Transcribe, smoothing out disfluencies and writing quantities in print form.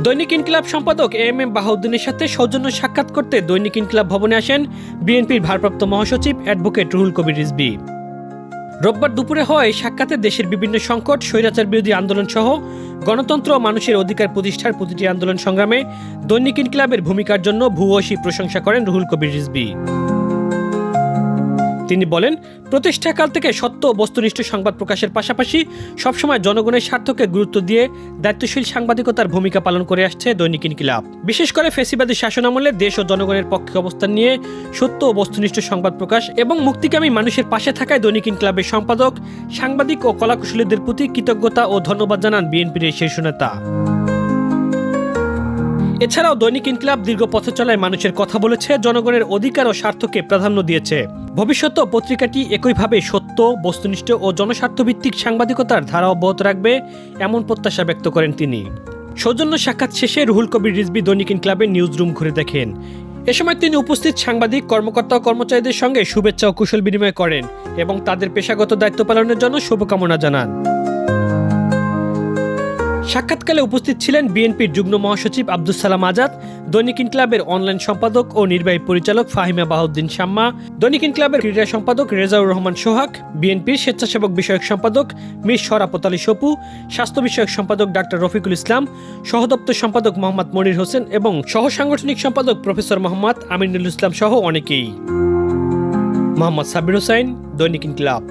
দৈনিক ইনকিলাব সম্পাদক এম বাহাউদ্দিনের সাথে সৌজন্য সাক্ষাৎ করতে দৈনিক ইনকিলাব ভবনে আসেন বিএনপির ভারপ্রাপ্ত মহাসচিব অ্যাডভোকেট রুহুল কবির রিজভী। রোববার দুপুরে হয় এই সাক্ষাতে দেশের বিভিন্ন সংকট, স্বৈরাচার বিরোধী আন্দোলন সহ গণতন্ত্র ও মানুষের অধিকার প্রতিষ্ঠার প্রতিটি আন্দোলন সংগ্রামে দৈনিক ইনকিলাবের ভূমিকার জন্য ভূয়সী প্রশংসা করেন রুহুল কবির রিজভী। তিনি বলেন, প্রতিষ্ঠাকাল থেকে সত্য ও বস্তুনিষ্ঠ সংবাদ প্রকাশের পাশাপাশি সবসময় জনগণের স্বার্থকে গুরুত্ব দিয়ে দায়িত্বশীল সাংবাদিকতার ভূমিকা পালন করে আসছে দৈনিক ইনকিলাব। বিশেষ করে ফ্যাসিবাদী শাসনামলে দেশ ও জনগণের পক্ষে অবস্থান নিয়ে সত্য ও বস্তুনিষ্ঠ সংবাদ প্রকাশ এবং মুক্তিকামী মানুষের পাশে থাকায় দৈনিক ইনকিলাবের সম্পাদক, সাংবাদিক ও কলাকুশলীদের প্রতি কৃতজ্ঞতা ও ধন্যবাদ জানান বিএনপির এই শীর্ষ নেতা। এছাড়াও দৈনিক ইনকিলাব দীর্ঘ পথে চলায় মানুষের কথা বলেছে, জনগণের অধিকার ও স্বার্থকে প্রাধান্য দিয়েছে। ভবিষ্যতেও পত্রিকাটি একইভাবে সত্য, বস্তুনিষ্ঠ ও জনস্বার্থভিত্তিক সাংবাদিকতার ধারা অব্যাহত রাখবে এমন প্রত্যাশা ব্যক্ত করেন তিনি। সৌজন্য সাক্ষাৎ শেষে রুহুল কবির রিজভী দৈনিক ইনকিলাবের নিউজ রুম ঘুরে দেখেন। এ সময় তিনি উপস্থিত সাংবাদিক, কর্মকর্তা ও কর্মচারীদের সঙ্গে শুভেচ্ছা ও কুশল বিনিময় করেন এবং তাদের পেশাগত দায়িত্ব পালনের জন্য শুভকামনা জানান। সাক্ষাৎকালে উপস্থিত ছিলেন বিএনপির যুগ্ম মহাসচিব আব্দুস সালাম আজাদ, দৈনিক ইনকিলাবের অনলাইন সম্পাদক ও নির্বাহী পরিচালক ফাহিমা বাহাউদ্দিন শাম্মা, দৈনিক ইনকিলাবের ক্রীড়া সম্পাদক রেজাউর রহমান সোহাগ, বিএনপির স্বেচ্ছাসেবক বিষয়ক সম্পাদক মির শরাফত আলী সপু, স্বাস্থ্য বিষয়ক সম্পাদক ডাক্তার রফিকুল ইসলাম, সহদপ্তর সম্পাদক মোহাম্মদ মনির হোসেন এবং সহ সাংগঠনিক সম্পাদক প্রফেসর মোহাম্মদ আমিনুল ইসলাম সহ অনেকেই। মোহাম্মদ সাব্বির হোসাইন, দৈনিক ইনকিলাব।